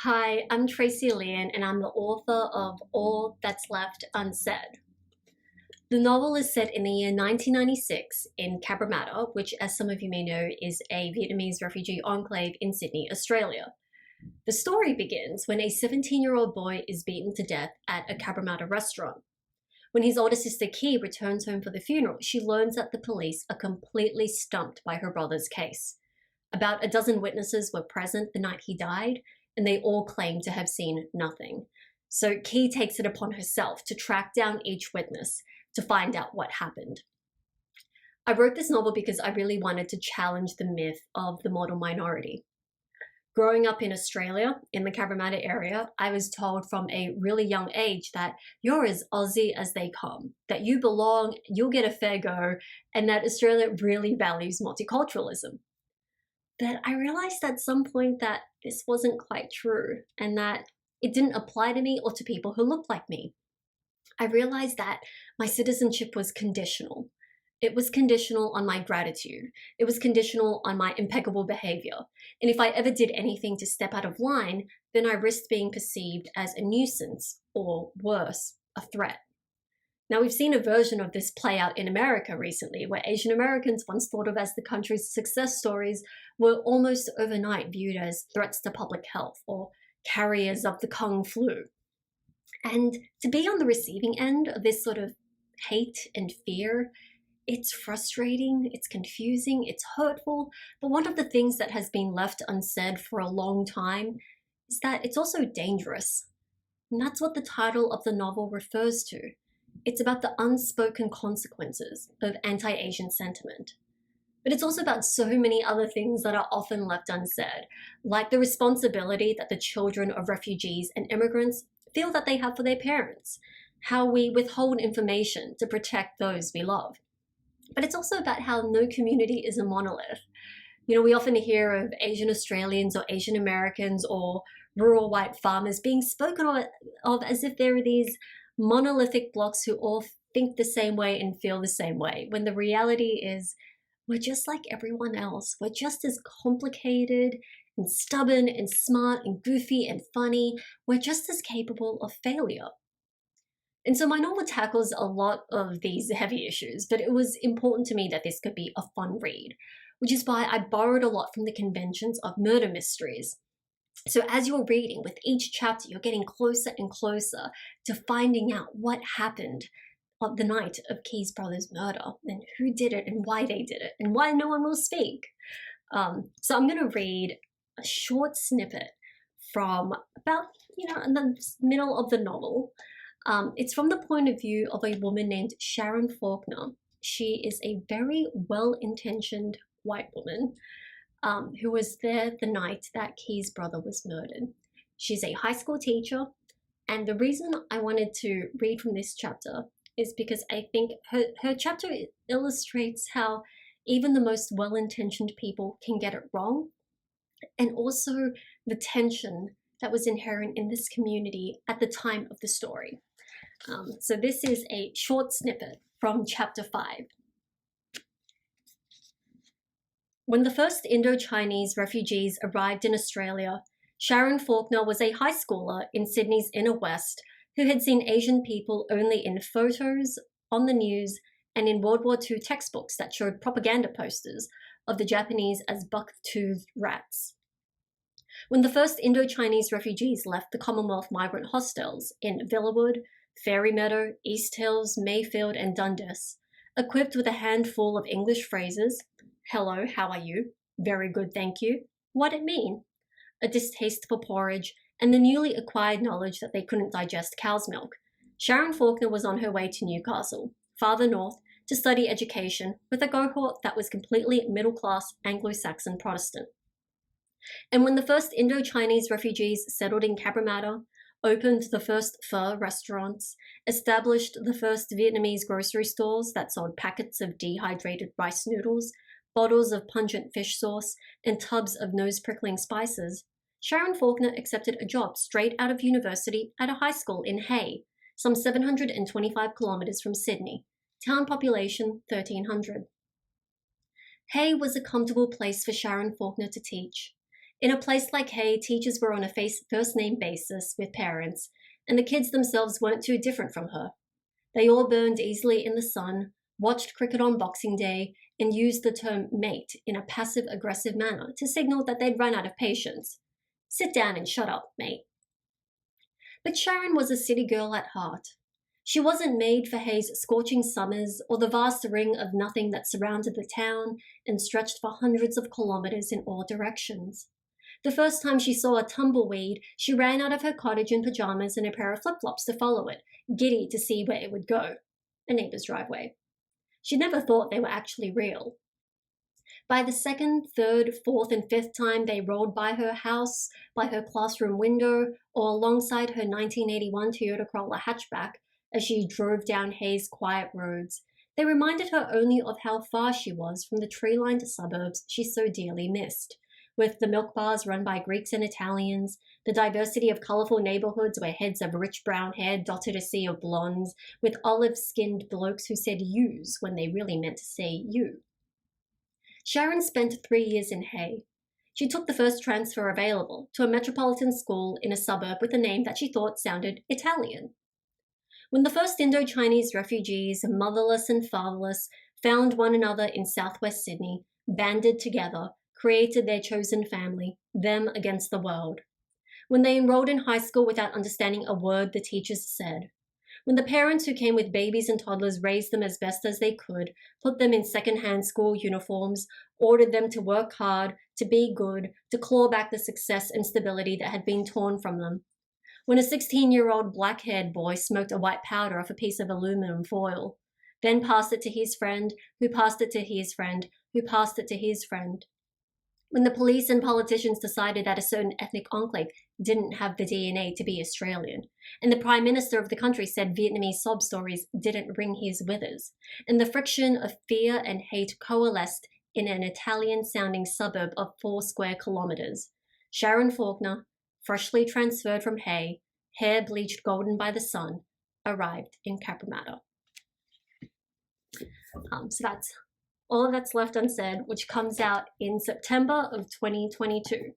Hi, I'm Tracey Lien, and I'm the author of All That's Left Unsaid. The novel is set in the year 1996 in Cabramatta, which, as some of you may know, is a Vietnamese refugee enclave in Sydney, Australia. The story begins when a 17-year-old boy is beaten to death at a Cabramatta restaurant. When his older sister Ky returns home for the funeral, she learns that the police are completely stumped by her brother's case. About a dozen witnesses were present the night he died, and they all claim to have seen nothing. So Ky takes it upon herself to track down each witness to find out what happened. I wrote this novel because I really wanted to challenge the myth of the model minority. Growing up in Australia, in the Cabramatta area, I was told from a really young age that you're as Aussie as they come, that you belong, you'll get a fair go, and that Australia really values multiculturalism. But I realized at some point that this wasn't quite true and that it didn't apply to me or to people who looked like me. I realized that my citizenship was conditional. It was conditional on my gratitude. It was conditional on my impeccable behavior. And if I ever did anything to step out of line, then I risked being perceived as a nuisance or worse, a threat. Now, we've seen a version of this play out in America recently, where Asian Americans, once thought of as the country's success stories, were almost overnight viewed as threats to public health or carriers of the Kung flu. And to be on the receiving end of this sort of hate and fear, it's frustrating, it's confusing, it's hurtful, but one of the things that has been left unsaid for a long time is that it's also dangerous. And that's what the title of the novel refers to. It's about the unspoken consequences of anti-Asian sentiment. But it's also about so many other things that are often left unsaid, like the responsibility that the children of refugees and immigrants feel that they have for their parents, how we withhold information to protect those we love. But it's also about how no community is a monolith. We often hear of Asian Australians or Asian Americans or rural white farmers being spoken of as if there are these monolithic blocks who all think the same way and feel the same way, when the reality is we're just like everyone else. We're just as complicated and stubborn and smart and goofy and funny. We're just as capable of failure. And so my novel tackles a lot of these heavy issues, but it was important to me that this could be a fun read, which is why I borrowed a lot from the conventions of murder mysteries. So as you're reading, with each chapter, you're getting closer and closer to finding out what happened on the night of Ky's brother's murder and who did it and why they did it and why no one will speak. So I'm going to read a short snippet from about, in the middle of the novel. It's from the point of view of a woman named Sharon Faulkner. She is a very well-intentioned white woman who was there the night that Ky's brother was murdered. She's a high school teacher, and the reason I wanted to read from this chapter is because I think her chapter illustrates how even the most well-intentioned people can get it wrong, and also the tension that was inherent in this community at the time of the story. So this is a short snippet from chapter 5. When the first Indo-Chinese refugees arrived in Australia, Sharon Faulkner was a high schooler in Sydney's inner west who had seen Asian people only in photos, on the news, and in World War II textbooks that showed propaganda posters of the Japanese as buck-toothed rats. When the first Indo-Chinese refugees left the Commonwealth migrant hostels in Villawood, Fairy Meadow, East Hills, Mayfield, and Dundas, equipped with a handful of English phrases, hello, how are you? Very good, thank you. What'd it mean? A distaste for porridge, and the newly acquired knowledge that they couldn't digest cow's milk, Sharon Faulkner was on her way to Newcastle, farther north, to study education with a cohort that was completely middle-class Anglo-Saxon Protestant. And when the first Indo-Chinese refugees settled in Cabramatta, opened the first pho restaurants, established the first Vietnamese grocery stores that sold packets of dehydrated rice noodles, bottles of pungent fish sauce, and tubs of nose-prickling spices, Sharon Faulkner accepted a job straight out of university at a high school in Hay, some 725 kilometers from Sydney, town population 1,300. Hay was a comfortable place for Sharon Faulkner to teach. In a place like Hay, teachers were on a first-name basis with parents, and the kids themselves weren't too different from her. They all burned easily in the sun, watched cricket on Boxing Day, and used the term mate in a passive-aggressive manner to signal that they'd run out of patience. Sit down and shut up, mate. But Sharon was a city girl at heart. She wasn't made for Hay's scorching summers or the vast ring of nothing that surrounded the town and stretched for hundreds of kilometers in all directions. The first time she saw a tumbleweed, she ran out of her cottage in pajamas and a pair of flip-flops to follow it, giddy to see where it would go, a neighbor's driveway. She never thought they were actually real. By the second, third, fourth, and fifth time they rolled by her house, by her classroom window, or alongside her 1981 Toyota Corolla hatchback as she drove down Hay's quiet roads, they reminded her only of how far she was from the tree-lined suburbs she so dearly missed, with the milk bars run by Greeks and Italians, the diversity of colorful neighborhoods where heads of rich brown hair dotted a sea of blondes, with olive-skinned blokes who said yous when they really meant to say you. Sharon spent 3 years in Hay. She took the first transfer available to a metropolitan school in a suburb with a name that she thought sounded Italian. When the first Indo-Chinese refugees, motherless and fatherless, found one another in southwest Sydney, banded together, created their chosen family, them against the world. When they enrolled in high school without understanding a word the teachers said. When the parents who came with babies and toddlers raised them as best as they could, put them in second-hand school uniforms, ordered them to work hard, to be good, to claw back the success and stability that had been torn from them. When a 16-year-old black-haired boy smoked a white powder off a piece of aluminum foil, then passed it to his friend, who passed it to his friend, who passed it to his friend. When the police and politicians decided that a certain ethnic enclave didn't have the DNA to be Australian, and the Prime Minister of the country said Vietnamese sob stories didn't ring his withers, and the friction of fear and hate coalesced in an Italian-sounding suburb of 4 square kilometers, Sharon Faulkner, freshly transferred from Hay, hair bleached golden by the sun, arrived in Cabramatta. So that's all that's left unsaid, which comes out in September of 2022.